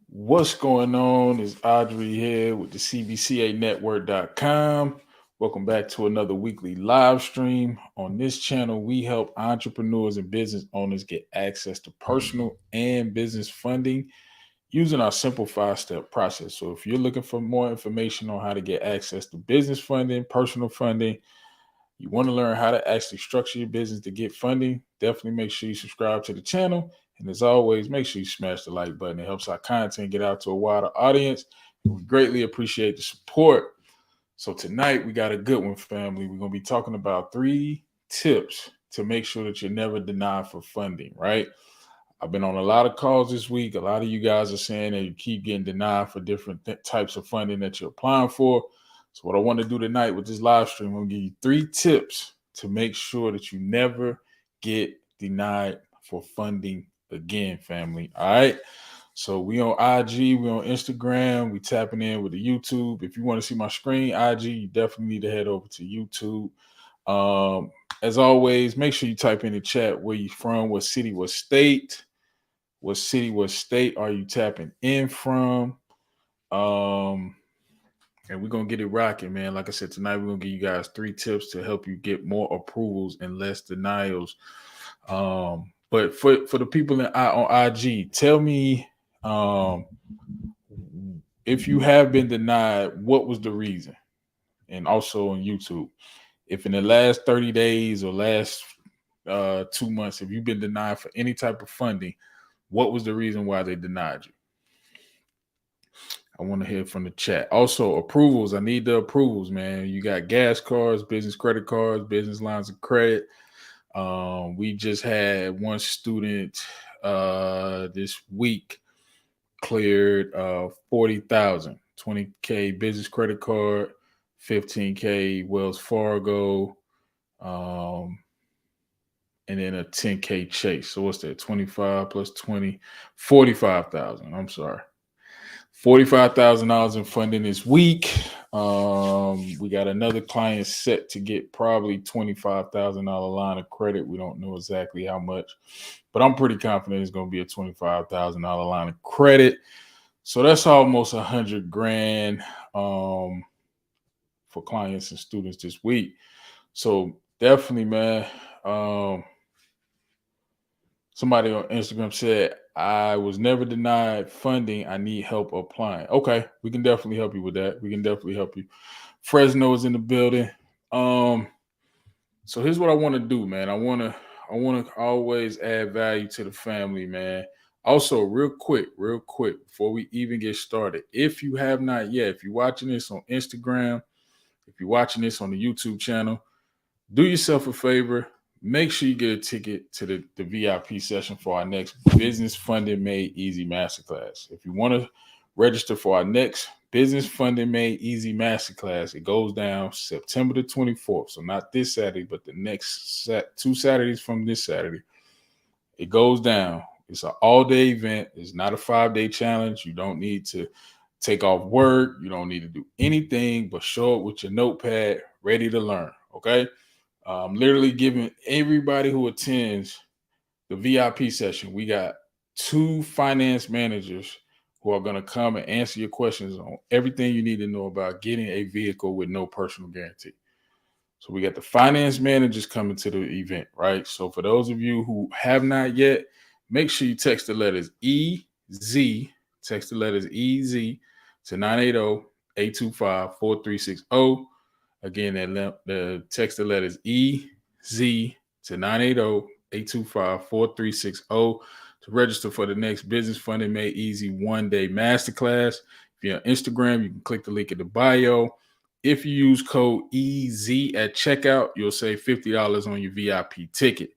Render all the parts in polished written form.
What's going on? Is Audrey here with the CBCAnetwork.com. Welcome back to another weekly live stream. On this channel, we help entrepreneurs and business owners get access to personal and business funding using our simple 5-step process. So, if you're looking for more information on how to get access to business funding, personal funding, you want to learn how to actually structure your business to get funding, definitely make sure you subscribe to the channel. And as always, make sure you smash the like button. It helps our content get out to a wider audience. And we greatly appreciate the support. So tonight we got a good one, family. We're going to be talking about 3 tips to make sure that you're never denied for funding, right? I've been on a lot of calls this week. A lot of you guys are saying that you keep getting denied for different types of funding that you're applying for. So what I want to do tonight with this live stream, I'm going to give you 3 tips to make sure that you never get denied for funding again, family. All right. So we on IG, we on Instagram, we tapping in with the YouTube. If you want to see my screen, IG, you definitely need to head over to YouTube. As always, make sure you type in the chat where you from, what city, what state are you tapping in from? And we're gonna get it rocking, man. Like I said, tonight we're gonna give you guys 3 tips to help you get more approvals and less denials. But for the people on IG, tell me if you have been denied, what was the reason? And also on YouTube, if in the last 30 days or last 2 months, if you've been denied for any type of funding, what was the reason why they denied you? I want to hear from the chat. Also, approvals. I need the approvals, man. You got gas cards, business credit cards, business lines of credit. We just had one student this week cleared 40,000, 20K business credit card, 15K Wells Fargo, and then a 10K Chase. So what's that? 25 plus 20, 45,000. I'm sorry. $45,000 in funding this week. We got another client set to get probably $25,000 line of credit. We don't know exactly how much, but I'm pretty confident it's going to be a $25,000 line of credit. So that's almost $100,000 for clients and students this week. So definitely, man. Somebody on Instagram said, I was never denied funding. I need help applying. Okay, we can definitely help you with that. We can definitely help you. Fresno is in the building. So here's what I want to do, man. I want to always add value to the family, man. Also, real quick, before we even get started, if you have not yet, if you're watching this on Instagram, if you're watching this on the YouTube channel, do yourself a favor. Make sure you get a ticket to the VIP session for our next Business Funding Made Easy Masterclass. If you want to register for our next Business Funding Made Easy Masterclass, it goes down September the 24th. So not this Saturday, but the next 2 Saturdays from this Saturday. It goes down. It's an all-day event. It's not a 5-day challenge. You don't need to take off work. You don't need to do anything but show up with your notepad, ready to learn. Okay? I'm literally giving everybody who attends the VIP session. We got 2 finance managers who are going to come and answer your questions on everything you need to know about getting a vehicle with no personal guarantee. So we got the finance managers coming to the event, right? So for those of you who have not yet, make sure you text the letters EZ, to 980-825-4360. Again, the text the letters EZ to 980-825-4360 to register for the next Business Funding Made Easy 1-day masterclass. If you're on Instagram, you can click the link in the bio. If you use code EZ at checkout, you'll save $50 on your VIP ticket.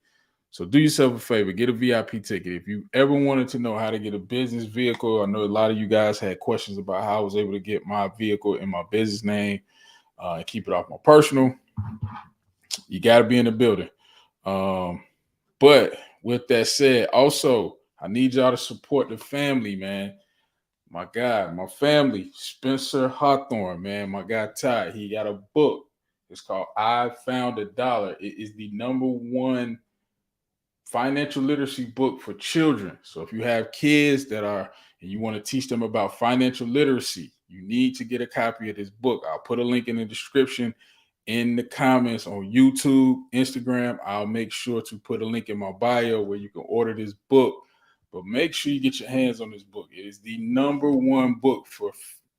So do yourself a favor, get a VIP ticket. If you ever wanted to know how to get a business vehicle, I know a lot of you guys had questions about how I was able to get my vehicle in my business name and keep it off my personal. You got to be in the building. But with that said, also, I need y'all to support the family, man. My guy, my family, Spencer Hawthorne, man. My guy, Ty, he got a book. It's called I Found a Dollar. It is the #1 financial literacy book for children. So if you have kids that are and you want to teach them about financial literacy, you need to get a copy of this book. I'll put a link in the description, in the comments on YouTube, Instagram. I'll make sure to put a link in my bio where you can order this book. But make sure you get your hands on this book. It is the #1 book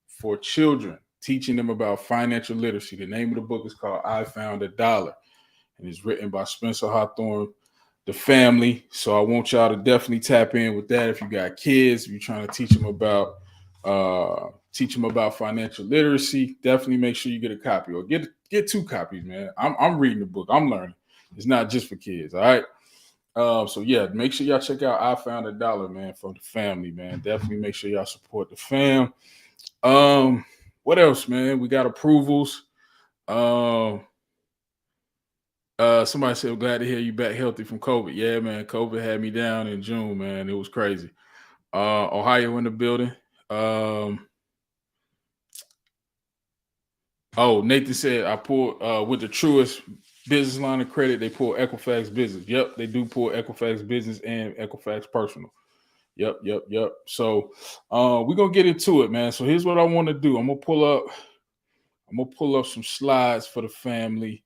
for children, teaching them about financial literacy. The name of the book is called I Found a Dollar, and it's written by Spencer Hawthorne, the family. So I want y'all to definitely tap in with that. If you got kids, if you're trying to teach them about financial literacy, definitely make sure you get a copy, or get 2 copies, man. I'm reading the book. I'm learning. It's not just for kids. All right. So yeah, make sure y'all check out I Found a Dollar, man, from the family, man. Definitely make sure y'all support the fam. What else, man? We got approvals. Somebody said, glad to hear you back healthy from COVID. Yeah, man. COVID had me down in June, man. It was crazy. Ohio in the building. Nathan said I pulled with the Truist business line of credit. They pull Equifax business. Yep, they do pull Equifax business and Equifax personal. Yep. So we're gonna get into it, man. So here's what I want to do. I'm gonna pull up some slides for the family,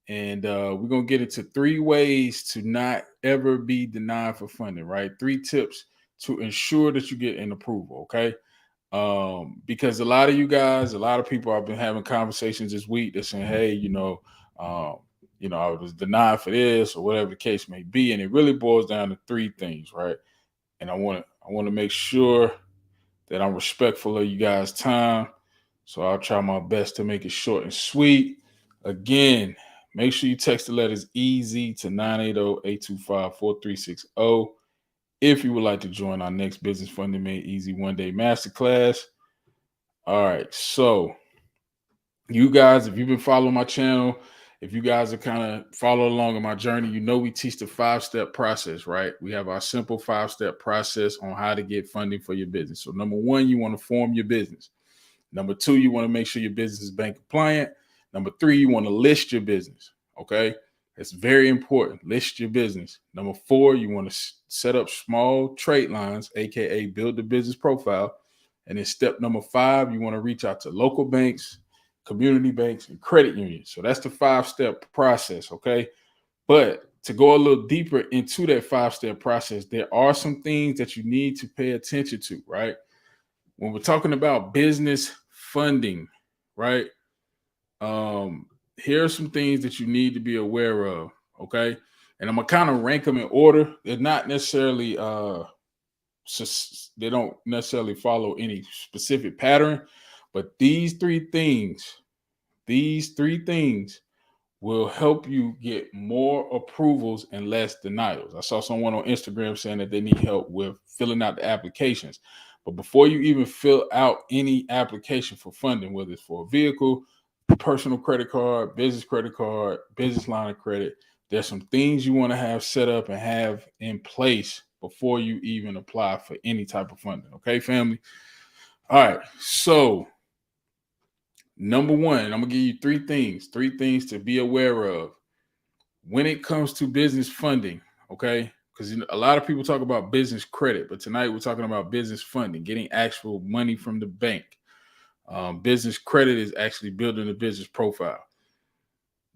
and we're gonna get into 3 ways to not ever be denied for funding, right? 3 tips to ensure that you get an approval, okay? Because a lot of you guys, a lot of people, I've been having conversations this week. They're saying, hey, I was denied for this, or whatever the case may be. And it really boils down to 3 things, right? And I want to make sure that I'm respectful of you guys' time. So I'll try my best to make it short and sweet. Again, make sure you text the letters EASY to 980-825-4360 if you would like to join our next Business Funding Made Easy one-day masterclass. All right, so you guys, if you've been following my channel, if you guys are kind of following along in my journey, we teach the 5-step process, right? We have our simple 5-step process on how to get funding for your business. So number 1, you want to form your business. Number 2, you want to make sure your business is bank compliant. Number 3, you want to list your business. Okay. It's very important. List your business. Number 4, you want to set up small trade lines, AKA build the business profile. And then step number 5, you want to reach out to local banks, community banks, and credit unions. So that's the 5-step process. Okay. But to go a little deeper into that 5-step process, there are some things that you need to pay attention to, right? When we're talking about business funding, right? Here are some things that you need to be aware of, okay? And I'm gonna kind of rank them in order. They're not necessarily they don't necessarily follow any specific pattern, but these three things will help you get more approvals and less denials. I saw someone on Instagram saying that they need help with filling out the applications. But before you even fill out any application for funding, whether it's for a vehicle, personal credit card, business line of credit, there's some things you want to have set up and have in place before you even apply for any type of funding. Okay, family? All right. So number 1, I'm gonna give you 3 things to be aware of when it comes to business funding. Okay, because a lot of people talk about business credit, but tonight we're talking about business funding, getting actual money from the bank. Business credit is actually building a business profile.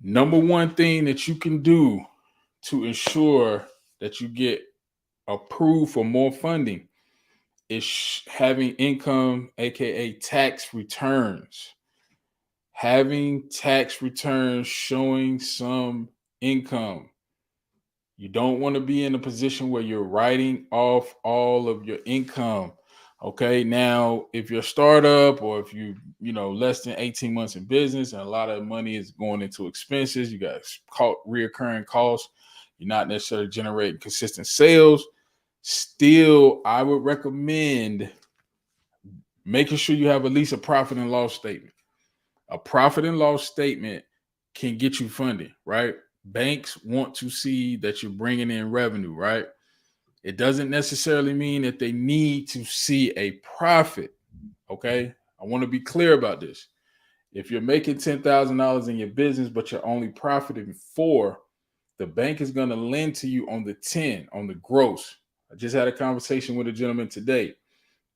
Number 1 thing that you can do to ensure that you get approved for more funding is having income, aka tax returns. Having tax returns showing some income. You don't want to be in a position where you're writing off all of your income. Okay. Now, if you're a startup, or if you less than 18 months in business and a lot of money is going into expenses, you got reoccurring costs, you're not necessarily generating consistent sales. Still, I would recommend making sure you have at least a profit and loss statement. A profit and loss statement can get you funding, right? Banks want to see that you're bringing in revenue, right? It doesn't necessarily mean that they need to see a profit, okay? I want to be clear about this. If you're making $10,000 in your business, but you're only profiting 4, the bank is going to lend to you on the 10, on the gross. I just had a conversation with a gentleman today.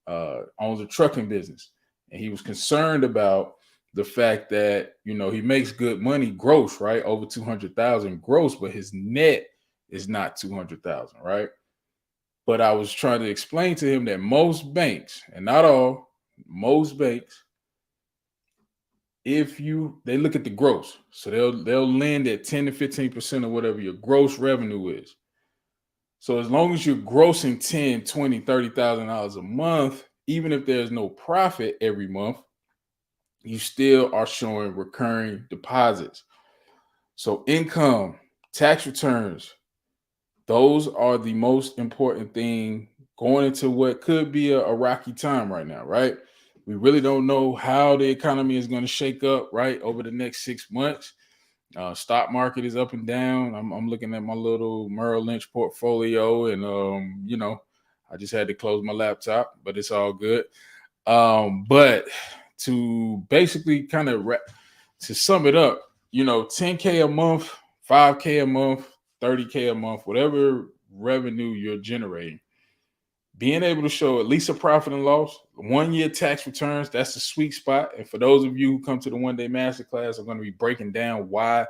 owns a trucking business, and he was concerned about the fact that he makes good money gross, right, over 200,000 gross, but his net is not 200,000, right? But I was trying to explain to him that most banks, and not all, most banks, they look at the gross, so they'll lend at 10 to 15% of whatever your gross revenue is. So as long as you're grossing 10, 20, $30,000 a month, even if there's no profit every month, you still are showing recurring deposits. So income, tax returns, those are the most important thing going into what could be a rocky time right now, right? We really don't know how the economy is going to shake up, right, over the next 6 months. Stock market is up and down. I'm looking at my little Merrill Lynch portfolio, and I just had to close my laptop, but it's all good. But to basically kind of to sum it up, 10K a month, 5K a month, 30K a month, whatever revenue you're generating, being able to show at least a profit and loss, 1 year tax returns, that's the sweet spot. And for those of you who come to the one-day masterclass, I'm going to be breaking down why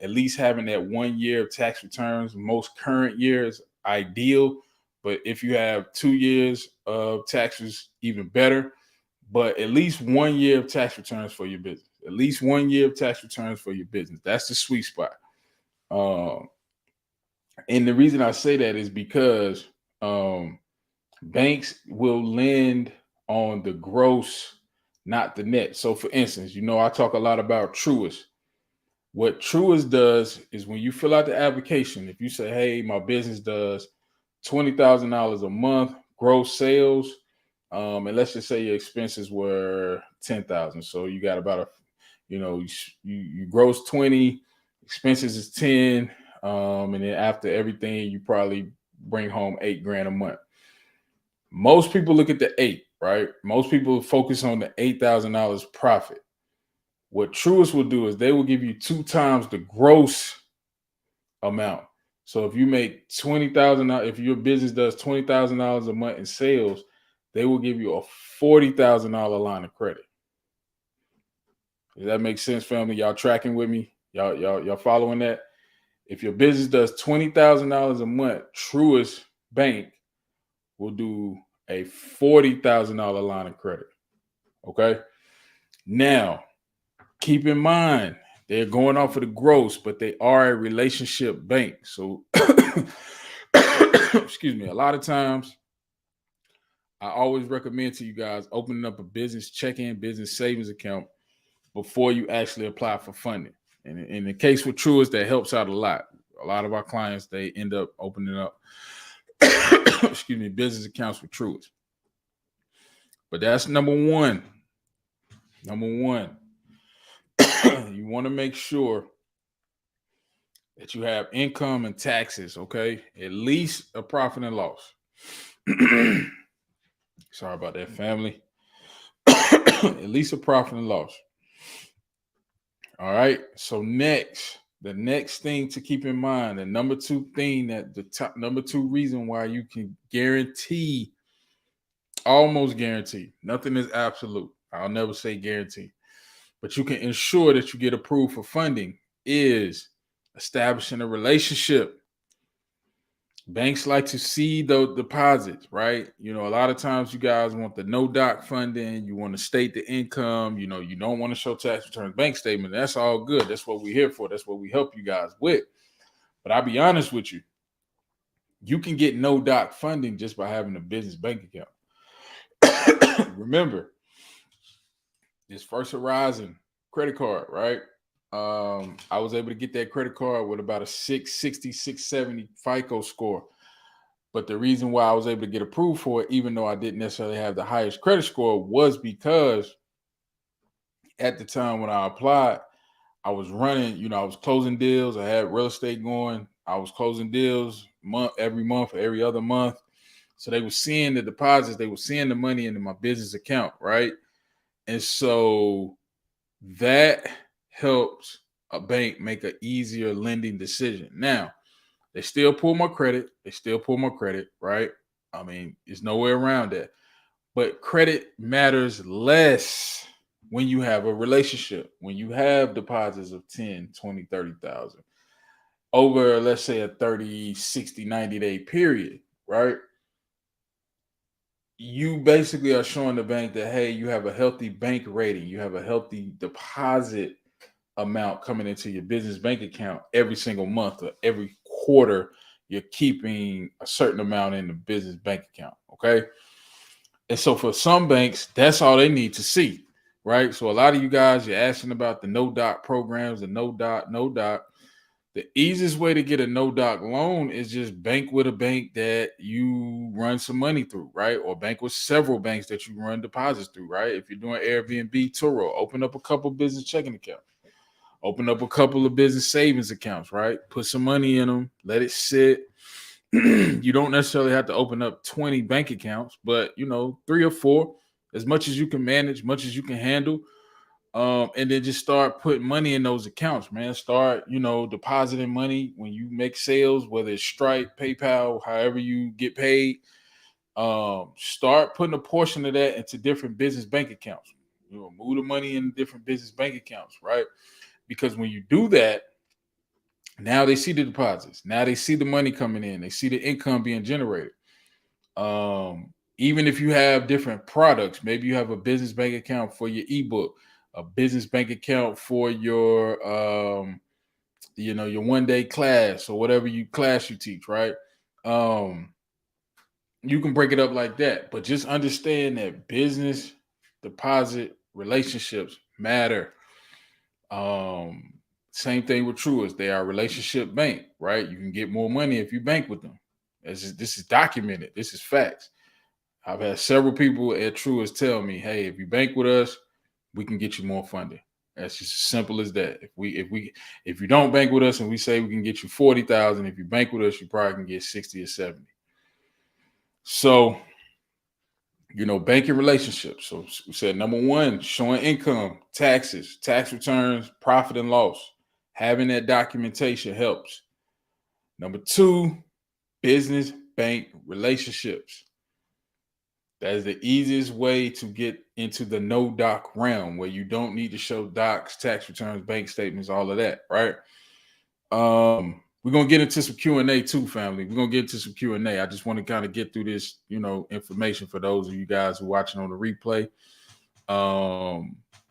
at least having that 1 year of tax returns, most current year, is ideal. But if you have 2 years of taxes, even better. But at least 1 year of tax returns for your business. At least 1 year of tax returns for your business. That's the sweet spot. And the reason I say that is because banks will lend on the gross, not the net. So for instance, I talk a lot about Truist. What Truist does is when you fill out the application, if you say, hey, my business does $20,000 a month gross sales, and let's just say your expenses were 10,000. So you got about you gross 20, expenses is 10, and then after everything, you probably bring home $8,000 a month. Most people look at the 8, right? Most people focus on the $8,000 profit. What Truist will do is they will give you 2 times the gross amount. So if you make $20,000, if your business does $20,000 a month in sales, they will give you a $40,000 line of credit. Does that make sense, family? Y'all tracking with me? Y'all following that? If your business does $20,000 a month, Truist Bank will do a $40,000 line of credit. Okay. Now, keep in mind, they're going off of the gross, but they are a relationship bank. So, excuse me, a lot of times, I always recommend to you guys opening up a business checking, business savings account before you actually apply for funding. And in the case with Truist, that helps out a lot. A lot of our clients, they end up opening up business accounts with Truist. But that's number one. You want to make sure that you have income and taxes, okay? At least a profit and loss. Sorry about that, family. At least a profit and loss. All right. So the next thing to keep in mind, the number 2 thing, that the top number 2 reason why you can almost guarantee, nothing is absolute. I'll never say guarantee, but you can ensure that you get approved for funding, is establishing a relationship. Banks like to see the deposits, right? A lot of times you guys want the no doc funding. You want to state the income. You don't want to show tax returns, bank statement. That's all good. That's what we're here for. That's what we help you guys with. But I'll be honest with you. You can get no doc funding just by having a business bank account. Remember, this First Horizon credit card, right? I was able to get that credit card with about a 660, 670 FICO score. But the reason why I was able to get approved for it, even though I didn't necessarily have the highest credit score, was because at the time when I applied, I was running, I was closing deals. I had real estate going. I was closing deals every month or every other month. So they were seeing the deposits. They were seeing the money into my business account, right? And so that helps a bank make an easier lending decision. Now, they still pull my credit. Right? I mean, there's nowhere around that. But credit matters less when you have a relationship, when you have deposits of 10, 20, 30,000 over, let's say, a 30, 60, 90-day period, right? You basically are showing the bank that, hey, you have a healthy bank rating, you have a healthy deposit amount coming into your business bank account every single month or every quarter. You're keeping a certain amount in the business bank account. Okay. And so for some banks, that's all they need to see. Right. So a lot of you guys, you're asking about the no doc programs, the no doc. The easiest way to get a no doc loan is just bank with a bank that you run some money through, right? Or bank with several banks that you run deposits through, right? If you're doing Airbnb, Turo, open up a couple business checking accounts. Open up a couple of business savings accounts, right? Put some money in them, let it sit. You don't necessarily have to open up 20 bank accounts, but 3 or 4, as much as you can manage, much as you can handle. And then just start putting money in those accounts, man. Start, depositing money when you make sales, whether it's Stripe, PayPal, however you get paid. Start putting a portion of that into different business bank accounts. Move the money in different business bank accounts, right? Because when you do that, now they see the deposits. Now they see the money coming in. They see the income being generated. Even if you have different products, maybe you have a business bank account for your ebook, a business bank account for your your 1-day class or whatever class you teach, right? You can break it up like that, but just understand that business deposit relationships matter. Um, Same thing with Truist. They are a relationship bank, right? You can get more money if you bank with them. This is documented. This is facts. I've had several people at Truist tell me, "Hey, if you bank with us, we can get you more funding." That's just as simple as that. If you don't bank with us and we say we can get you 40,000, if you bank with us, you probably can get 60 or 70. So, banking relationships. So we said number one, showing income, taxes, tax returns, profit and loss. Having that documentation helps. Number two, business bank relationships. That is the easiest way to get into the no doc realm where you don't need to show docs, tax returns, bank statements, all of that, right? We're gonna get into some Q&A too, family. We're gonna get into some Q&A. I just want to kind of get through this, information for those of you guys who are watching on the replay.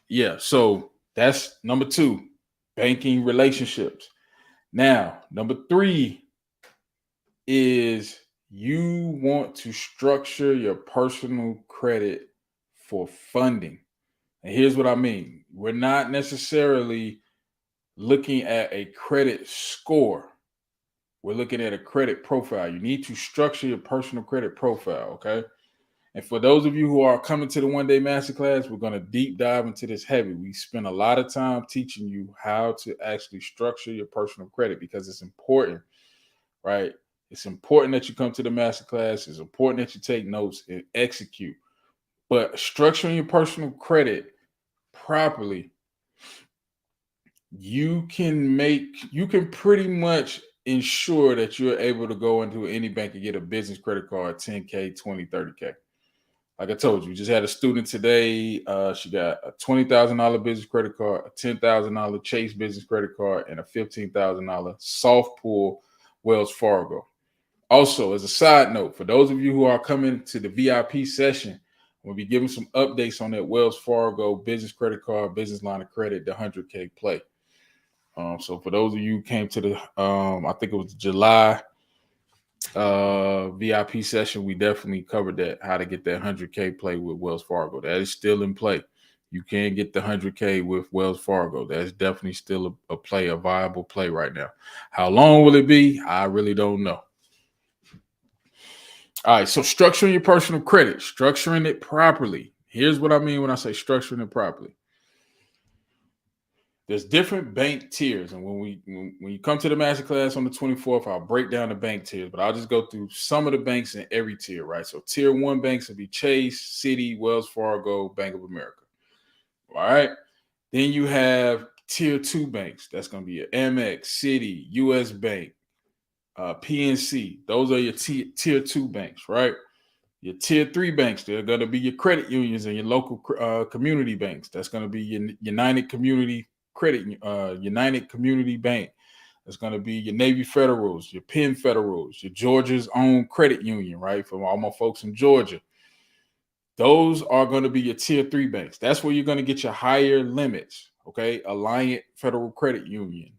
Yeah, so that's number two, banking relationships. Now, number three is you want to structure your personal credit for funding. And here's what I mean. We're not necessarily looking at a credit score. We're looking at a credit profile. You need to structure your personal credit profile, okay? And for those of you who are coming to the 1-day masterclass, we're going to deep dive into this heavy. We spend a lot of time teaching you how to actually structure your personal credit because it's important, right? It's important that you come to the masterclass. It's important that you take notes and execute. But structuring your personal credit properly, you can pretty much ensure that you're able to go into any bank and get a business credit card, 10K, 20, 30K. Like I told you, just had a student today. She got a $20,000 business credit card, a $10,000 Chase business credit card, and a $15,000 soft pull Wells Fargo. Also, as a side note, for those of you who are coming to the VIP session, we'll be giving some updates on that Wells Fargo business credit card, business line of credit, the 100K play. So for those of you who came to the, I think it was July VIP session, we definitely covered that, how to get that 100K play with Wells Fargo. That is still in play. You can get the 100K with Wells Fargo. That's definitely still a viable play right now. How long will it be? I really don't know. All right, so structuring your personal credit, structuring it properly. Here's what I mean when I say structuring it properly. There's different bank tiers, and when you come to the masterclass on the 24th, I'll break down the bank tiers, but I'll just go through some of the banks in every tier, right? So tier 1 banks will be Chase, Citi, Wells Fargo, Bank of America. All right. Then you have tier 2 banks. That's going to be Amex, Citi, US Bank, PNC. Those are your tier 2 banks, right? Your tier 3 banks, they're going to be your credit unions and your local community banks. That's going to be your United Community United Community Bank. That's going to be your Navy Federals, your Penn Federals, your Georgia's own credit union, right? From all my folks in Georgia. Those are going to be your tier 3 banks. That's where you're going to get your higher limits. Okay. Alliant Federal Credit Union,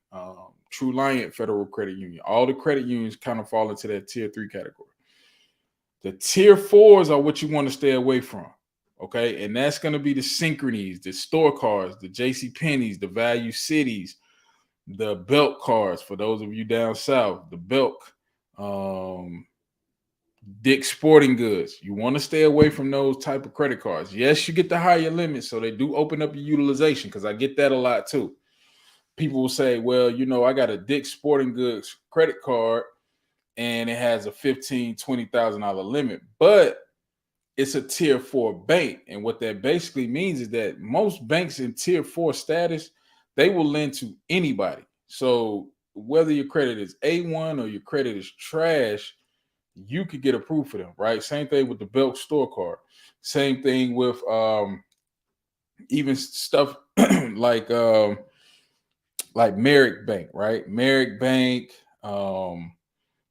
True Alliant Federal Credit Union. All the credit unions kind of fall into that tier 3 category. The tier 4s are what you want to stay away from. Okay. And that's going to be the Synchronies, the store cards, the JC Penney's, the Value Cities, the Belk cards for those of you down south, the Belk, Dick's Sporting Goods. You want to stay away from those type of credit cards. Yes, you get the higher limits, so they do open up your utilization, because I get that a lot too. People will say, well, I got a Dick's Sporting Goods credit card and it has a $15,000, $20,000 limit, but it's a tier 4 bank. And what that basically means is that most banks in tier 4 status, they will lend to anybody. So whether your credit is A1 or your credit is trash, you could get approved for them, right? Same thing with the Belk store card. Same thing with even stuff like Merrick Bank, right? Merrick Bank,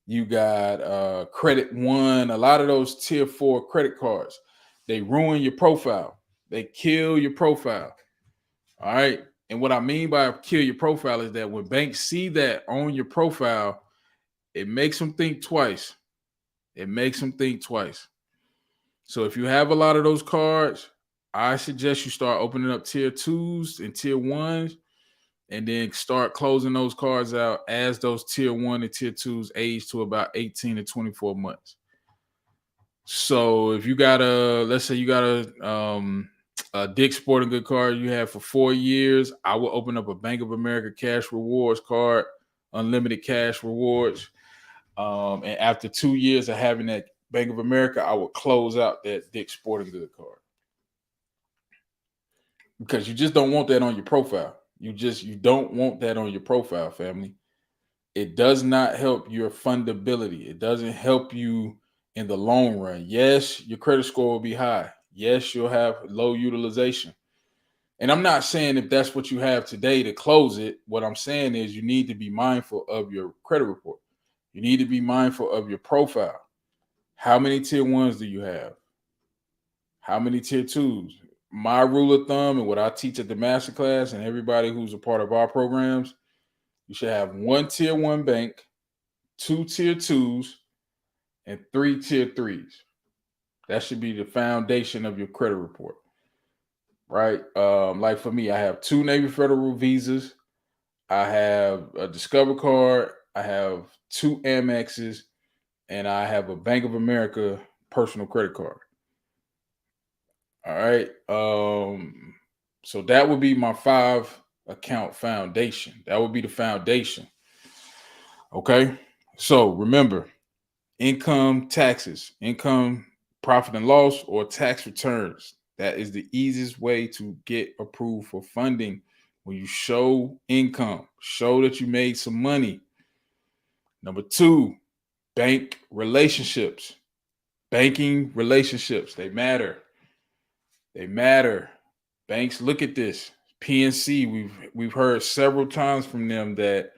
you got Credit One. A lot of those tier 4 credit cards, they ruin your profile. They kill your profile. All right. And what I mean by kill your profile is that when banks see that on your profile, it makes them think twice. It makes them think twice. So if you have a lot of those cards, I suggest you start opening up tier 2s and tier 1s, and then start closing those cards out as those tier 1 and tier 2s age to about 18 to 24 months. So if you got let's say you got a Dick's Sporting Good card you have for 4 years, I will open up a Bank of America Cash Rewards card, unlimited cash rewards. And after 2 years of having that Bank of America, I will close out that Dick's Sporting Good card, because you just don't want that on your profile. You don't want that on your profile, family. It does not help your fundability. It doesn't help you in the long run. Yes, your credit score will be high. Yes, you'll have low utilization. And I'm not saying if that's what you have today to close it. What I'm saying is you need to be mindful of your credit report. You need to be mindful of your profile. How many tier 1s do you have? How many tier 2s? My rule of thumb and what I teach at the masterclass, and everybody who's a part of our programs, you should have 1 tier 1 bank, 2 tier 2s, and 3 tier 3s. That should be the foundation of your credit report, right? Like for me, I have 2 Navy Federal Visas. I have a Discover card. I have 2 Amexes, and I have a Bank of America personal credit card. All right. So that would be my 5 account foundation. That would be the foundation. Okay. So remember, income taxes, income, profit and loss, or tax returns. That is the easiest way to get approved for funding. When you show income, show that you made some money. Number 2, bank relationships. Banking relationships, they matter. They matter. Banks look at this. PNC, we've heard several times from them that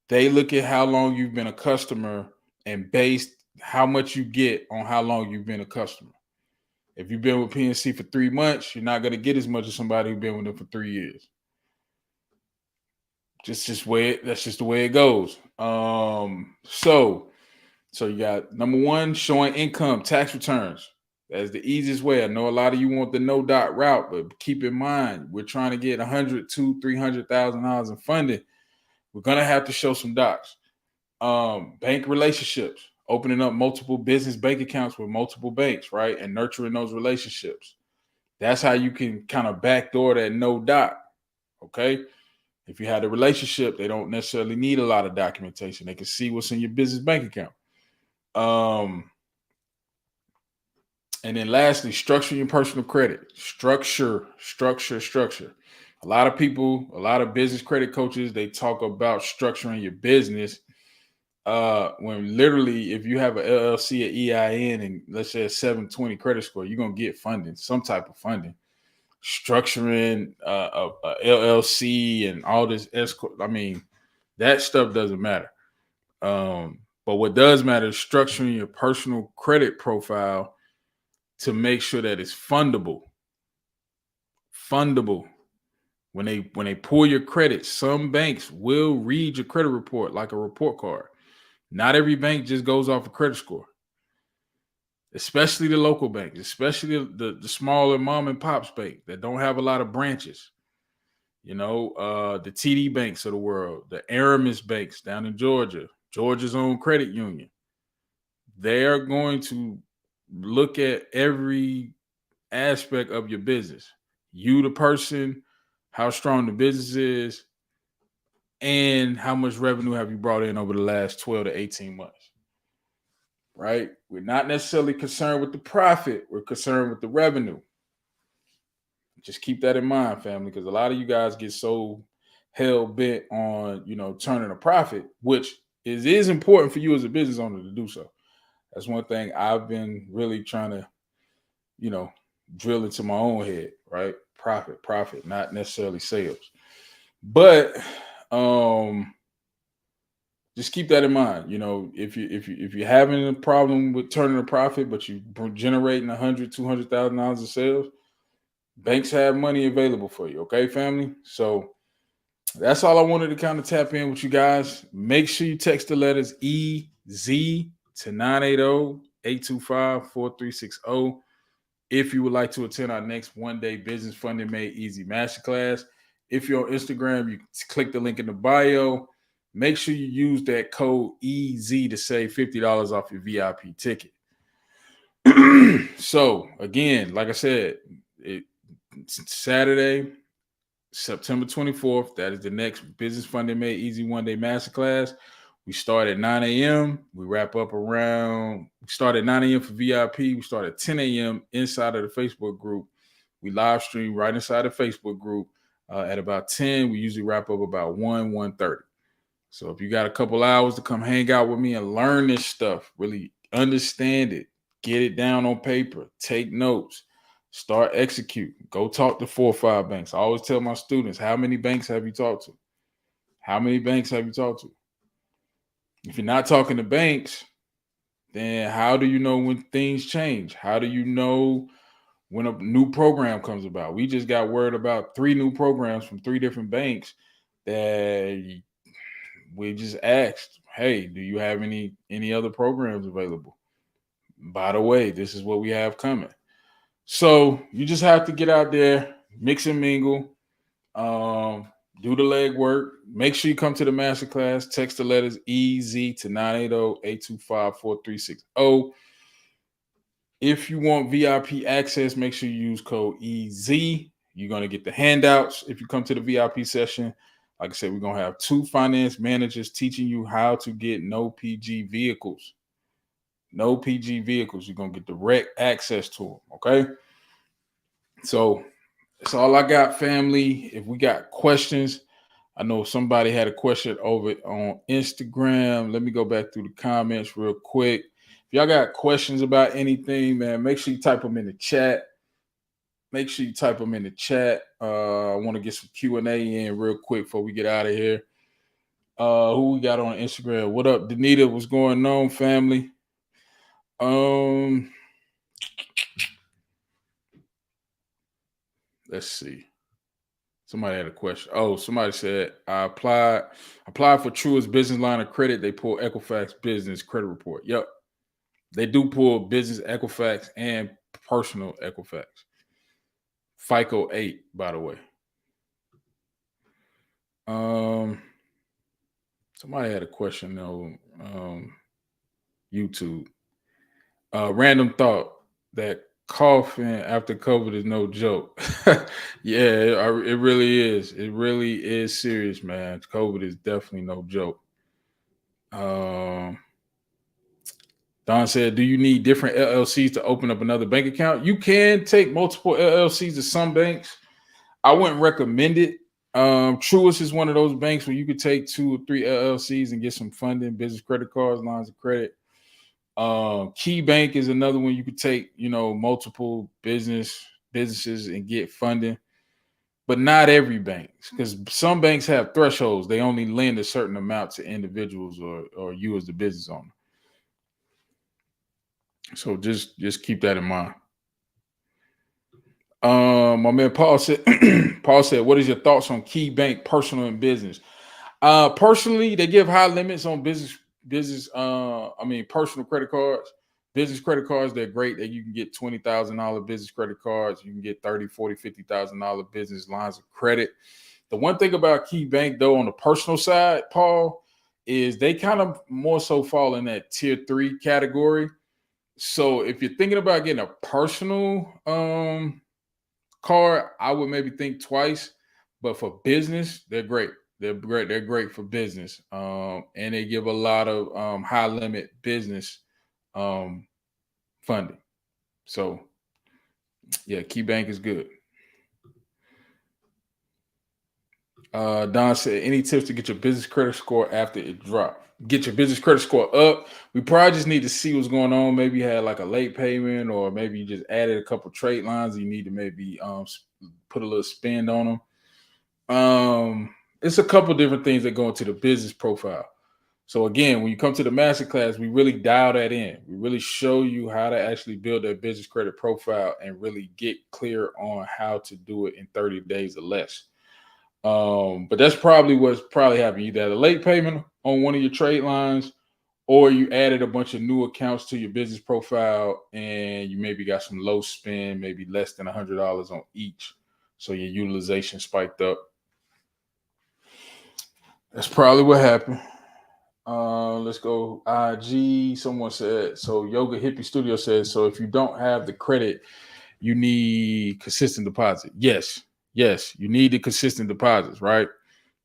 they look at how long you've been a customer and based how much you get on how long you've been a customer. If you've been with PNC for 3 months, you're not going to get as much as somebody who's been with them for 3 years. That's just the way it goes. So you got number 1, showing income, tax returns. That's the easiest way. I know a lot of you want the no dot route, but keep in mind, we're trying to get $100,000, $200,000, $300,000 in funding. We're gonna have to show some docs. Bank relationships, opening up multiple business bank accounts with multiple banks, right? And nurturing those relationships. That's how you can kind of backdoor that no dot. Okay. If you had a relationship, they don't necessarily need a lot of documentation. They can see what's in your business bank account. And then lastly, structure your personal credit. Structure. A lot of people, a lot of business credit coaches, they talk about structuring your business. When literally, if you have an LLC, an EIN, and let's say a 720 credit score, you're gonna get funding, some type of funding. Structuring a LLC and all this escort. I mean, that stuff doesn't matter. But what does matter is structuring your personal credit profile to make sure that it's fundable. Fundable. When they pull your credit, some banks will read your credit report like a report card. Not every bank just goes off a credit score, especially the local banks, especially the smaller mom and pops bank that don't have a lot of branches. The TD banks of the world, the Aramis banks down in Georgia, Georgia's own credit union. They are going to look at every aspect of your business. You, the person, how strong the business is, and how much revenue have you brought in over the last 12 to 18 months. Right? We're not necessarily concerned with the profit. We're concerned with the revenue. Just keep that in mind, family, because a lot of you guys get so hell bent on, turning a profit, which is important for you as a business owner to do so. That's one thing I've been really trying to, drill into my own head, right? Profit, not necessarily sales. But just keep that in mind. If you're having a problem with turning a profit, but you're generating $100,000-$200,000 of sales, banks have money available for you. Okay, family. So that's all I wanted to kind of tap in with you guys. Make sure you text the letters EZ to 980-825-4360 if you would like to attend our next one-day Business Funding Made Easy Masterclass. If you're on Instagram, you click the link in the bio. Make sure you use that code EZ to save $50 off your VIP ticket. So, again, like I said, it's Saturday, September 24th. That is the next Business Funding Made Easy one-day masterclass. We start at 9 a.m. We wrap up we start at 9 a.m. for VIP. We start at 10 a.m. inside of the Facebook group. We live stream right inside the Facebook group at about 10. We usually wrap up about 1:30. So if you got a couple hours to come hang out with me and learn this stuff, really understand it, get it down on paper, take notes, start executing, go talk to 4 or 5 banks. I always tell my students, how many banks have you talked to? How many banks have you talked to? If you're not talking to banks, then how do you know when things change? How do you know when a new program comes about? We just got word about 3 new programs from 3 different banks that we just asked, hey, do you have any other programs available? By the way, this is what we have coming. So you just have to get out there, mix and mingle, do the legwork. Make sure you come to the masterclass. Text the letters EZ to 980-825-4360. If you want VIP access, make sure you use code EZ. You're going to get the handouts if you come to the VIP session. Like I said, we're going to have 2 finance managers teaching you how to get no PG vehicles. No PG vehicles. You're going to get direct access to them, okay? So that's all I got, family. If we got questions, I know somebody had a question over on Instagram. Let me go back through the comments real quick. If y'all got questions about anything, man, make sure you type them in the chat. I want to get some Q&A in real quick before we get out of here. Who we got on Instagram? What up, Danita? What's going on, family? Let's see. Somebody had a question. Oh, somebody said, I applied for Truist business line of credit. They pull Equifax business credit report. Yep. They do pull business Equifax and personal Equifax. FICO 8, by the way. Somebody had a question on YouTube. Random thought that coughing after COVID is no joke. Yeah, it really is. It really is serious, man. COVID is definitely no joke. Don said, do you need different LLCs to open up another bank account? You can take multiple LLCs to some banks. I wouldn't recommend it Truist is one of those banks where you could take 2 or 3 LLCs and get some funding, business credit cards, lines of credit. Key Bank is another one you could take, multiple businesses and get funding, but not every bank, because some banks have thresholds. They only lend a certain amount to individuals or you as the business owner. So just keep that in mind. My man Paul said, Paul said, what is your thoughts on Key Bank personal and business? Personally, they give high limits on personal credit cards. Business credit cards, they're great. That you can get $20,000 business credit cards. You can get $30, $40, $50,000 business lines of credit. The one thing about Key Bank, though, on the personal side, Paul, is they kind of more so fall in that tier 3 category. So if you're thinking about getting a personal card, I would maybe think twice. But for business, they're great. They're great. They're great for business, and they give a lot of high limit business funding. So, yeah, Key Bank is good. Don said, any tips to get your business credit score after it dropped? Get your business credit score up. We probably just need to see what's going on. Maybe you had like a late payment, or maybe you just added a couple trade lines. You need to maybe put a little spend on them. It's a couple different things that go into the business profile. So again, when you come to the masterclass, we really dial that in. We really show you how to actually build that business credit profile and really get clear on how to do it in 30 days or less. But that's probably what's probably happening. You had a late payment on one of your trade lines, or you added a bunch of new accounts to your business profile, and you maybe got some low spend, maybe less than $100 on each. So your utilization spiked up. That's probably what happened. Let's go. IG. Someone said, so Yoga Hippie Studio says, so if you don't have the credit, you need consistent deposit. Yes, you need the consistent deposits, right?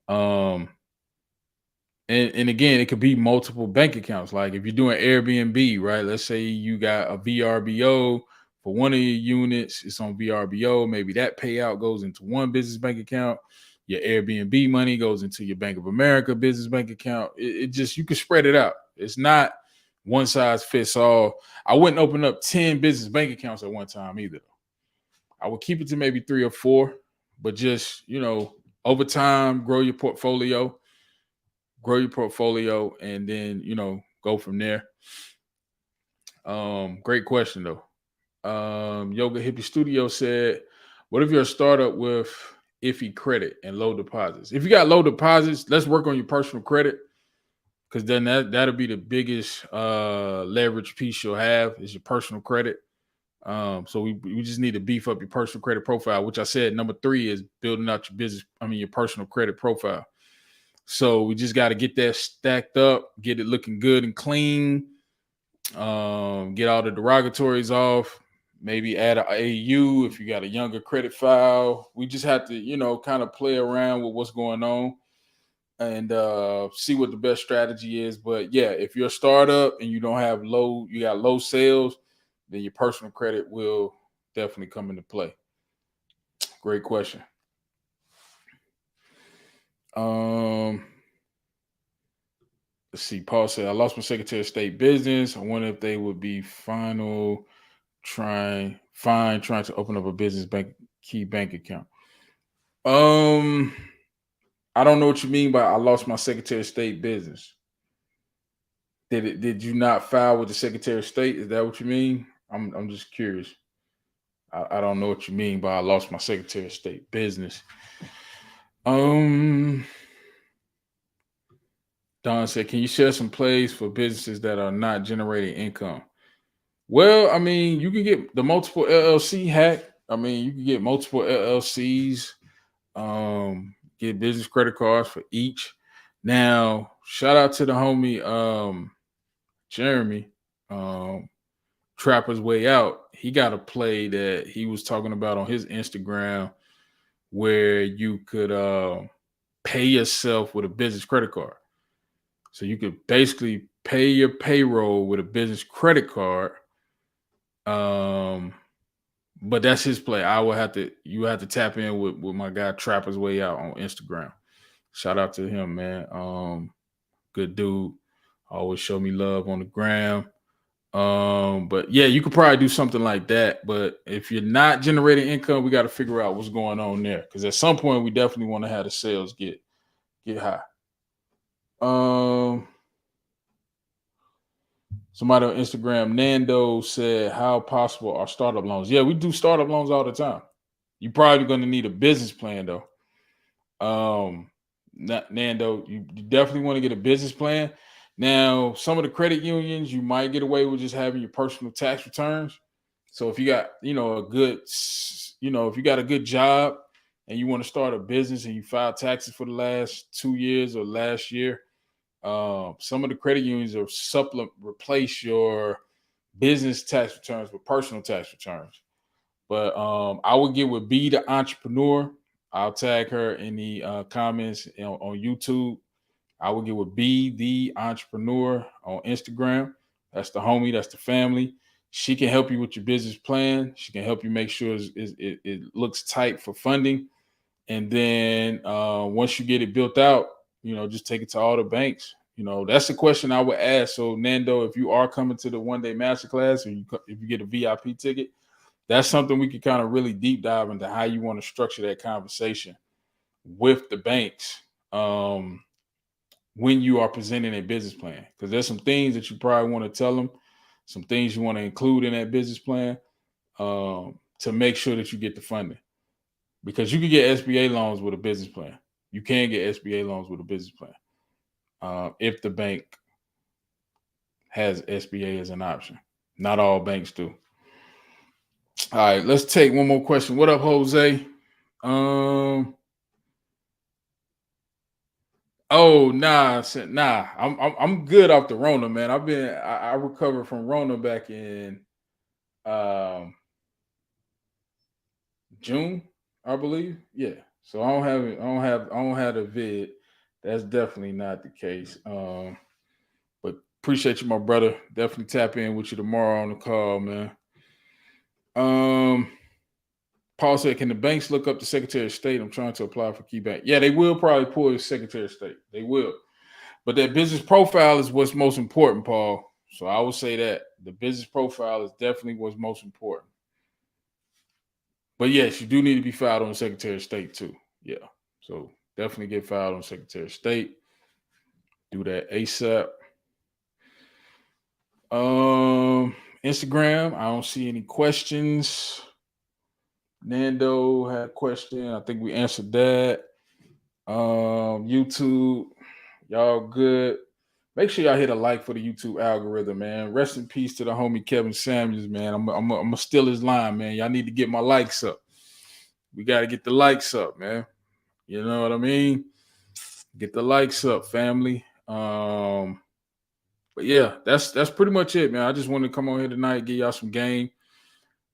And again, it could be multiple bank accounts. Like if you're doing Airbnb, right? Let's say you got a VRBO for one of your units, it's on VRBO. Maybe that payout goes into one business bank account. Your Airbnb money goes into your Bank of America business bank account. It just, you can spread it out. It's not one size fits all. I wouldn't open up 10 business bank accounts at one time either. I would keep it to maybe 3 or 4, but just, over time, grow your portfolio, and then, go from there. Great question though. Yoga Hippie Studio said, what if you're a startup with iffy credit and low deposits? If you got low deposits, let's work on your personal credit, because then that'll be the biggest leverage piece you'll have is your personal credit. So we just need to beef up your personal credit profile, which I said number 3 is building out your personal credit profile. So we just got to get that stacked up, get it looking good and clean, get all the derogatories off, maybe add an AU if you got a younger credit file. We just have to, kind of play around with what's going on and see what the best strategy is. But yeah, if you're a startup and you got low sales, then your personal credit will definitely come into play. Great question. Let's see. Paul said, I lost my Secretary of State business. I wonder if they would be trying to open up a business key bank account. I don't know what you mean by I lost my Secretary of State business. Did you not file with the Secretary of State? Is that what you mean? I'm just curious. I don't know what you mean by I lost my Secretary of State business. Don said, can you share some plays for businesses that are not generating income? Well, you can get the multiple LLC hack. You can get multiple LLCs, get business credit cards for each. Now, shout out to the homie Jeremy, Trapper's Way Out. He got a play that he was talking about on his Instagram where you could pay yourself with a business credit card. So you could basically pay your payroll with a business credit card, But that's his play. You have to tap in with my guy Trapper's Way Out on Instagram. Shout out to him, man. Good dude. Always show me love on the gram. But yeah, you could probably do something like that. But if you're not generating income, we got to figure out what's going on there. Because at some point, we definitely want to have the sales get high. Somebody on Instagram, Nando said, "How possible are startup loans?" Yeah, we do startup loans all the time. You're probably going to need a business plan though. Nando, you definitely want to get a business plan. Now, some of the credit unions, you might get away with just having your personal tax returns. So if you got, if you got a good job and you want to start a business and you file taxes for the last 2 years or last year, some of the credit unions will replace your business tax returns with personal tax returns. But I would get with B the Entrepreneur. I'll tag her in the comments on YouTube. I will get with B the Entrepreneur on Instagram. That's the homie. That's the family. She can help you with your business plan. She can help you make sure it looks tight for funding. And then once you get it built out, just take it to all the banks. That's the question I would ask. So Nando, if you are coming to the one-day masterclass, or if you get a VIP ticket, that's something we could kind of really deep dive into how you want to structure that conversation with the banks when you are presenting a business plan. Because there's some things that you probably want to tell them, some things you want to include in that business plan to make sure that you get the funding. Because you can get SBA loans with a business plan. You can get SBA loans with a business plan if the bank has SBA as an option. Not all banks do. All right, let's take one more question. What up, Jose? Oh nah. I'm good off the Rona, man. I recovered from Rona back in June, I believe. Yeah. So I don't have the vid. That's definitely not the case. But appreciate you, my brother. Definitely tap in with you tomorrow on the call, man. Paul said, "Can the banks look up the Secretary of State? I'm trying to apply for Key Bank." Yeah, they will probably pull the Secretary of State. They will. But that business profile is what's most important, Paul. So I would say that the business profile is definitely what's most important. But yes, you do need to be filed on the Secretary of State too. Yeah. So definitely get filed on Secretary of State. Do that ASAP. Instagram, I don't see any questions. Nando had a question. I think we answered that. YouTube, y'all good. Make sure y'all hit a like for the YouTube algorithm, man. Rest in peace to the homie Kevin Samuels, man. I'm gonna steal his line, man. Y'all need to get my likes up. We got to get the likes up, man. You know what I mean? Get the likes up, family. But yeah, that's pretty much it, man. I just wanted to come on here tonight, give y'all some game.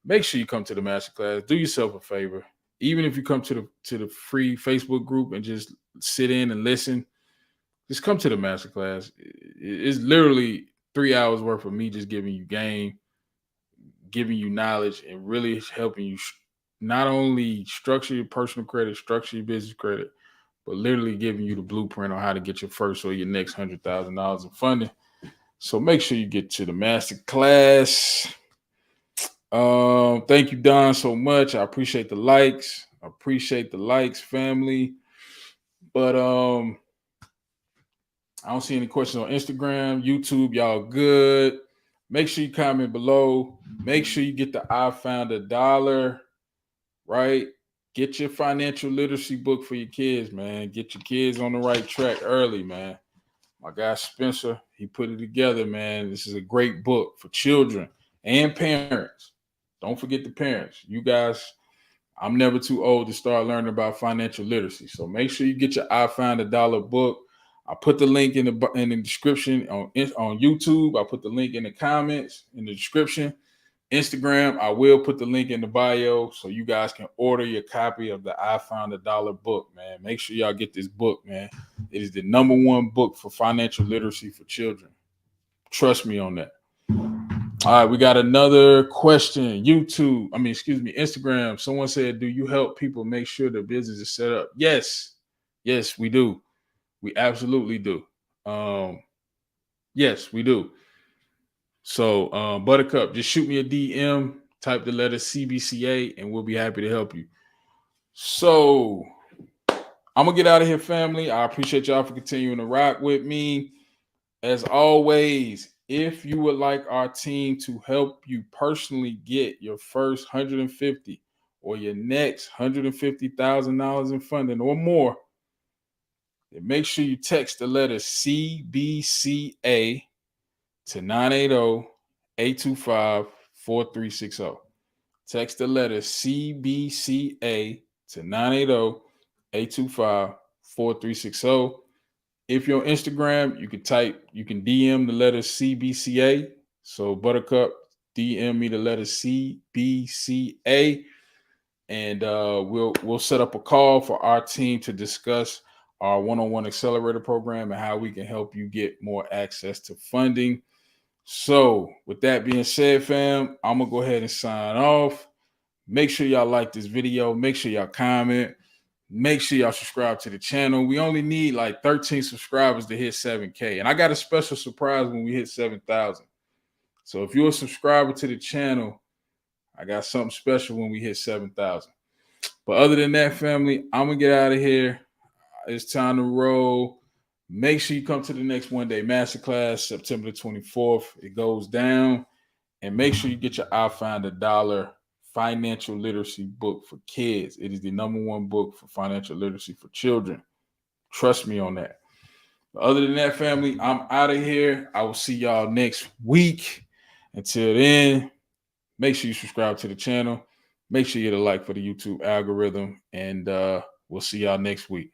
Make sure you come to the masterclass. Do yourself a favor. Even if you come to the free Facebook group and just sit in and listen, just come to the masterclass. It's literally 3 hours worth of me just giving you game, giving you knowledge, and really helping you not only structure your personal credit, structure your business credit, but literally giving you the blueprint on how to get your first or your next $100,000 in funding. So make sure you get to the masterclass. Thank you, Don, so much. I appreciate the likes. I appreciate the likes, family. But I don't see any questions on Instagram, YouTube. Y'all good. Make sure you comment below. Make sure you get the I Found a Dollar, right? Get your financial literacy book for your kids, man. Get your kids on the right track early, man. My guy Spencer, he put it together, man. This is a great book for children and parents. Don't forget the parents. You guys, I'm never too old to start learning about financial literacy. So make sure you get your I Found a Dollar book. I put the link in the description on YouTube. I put the link in the comments, in the description. Instagram, I will put the link in the bio so you guys can order your copy of the I Found a Dollar book, man. Make sure y'all get this book, man. It is the #1 book for financial literacy for children. Trust me on that. All right, we got another question. Instagram. Someone said, do you help people make sure their business is set up? Yes. Yes, we do. We absolutely do. Yes, we do. So, Buttercup, just shoot me a DM, type the letter CBCA, and we'll be happy to help you. So, I'm going to get out of here, family. I appreciate y'all for continuing to rock with me. As always, if you would like our team to help you personally get your first 150 or your next $150,000 in funding or more, then make sure you text the letter CBCA to 980-825-4360. Text the letter CBCA to 980-825-4360. If you're on Instagram, you can DM the letter CBCA. So Buttercup, DM me the letter CBCA, and we'll set up a call for our team to discuss our one-on-one accelerator program and how we can help you get more access to funding. So with that being said, fam, I'm gonna go ahead and sign off. Make sure y'all like this video. Make sure y'all comment. Make sure y'all subscribe to the channel. We only need like 13 subscribers to hit 7K. And I got a special surprise when we hit 7,000. So if you're a subscriber to the channel, I got something special when we hit 7,000. But other than that, family, I'm going to get out of here. It's time to roll. Make sure you come to the next One Day Masterclass, September the 24th. It goes down. And make sure you get your I Find $1 financial literacy book for kids. It is the #1 book for financial literacy for children. Trust me on that. But other than that, family, I'm out of here. I will see y'all next week. Until then, make sure you subscribe to the channel. Make sure you hit a like for the YouTube algorithm. And we'll see y'all next week.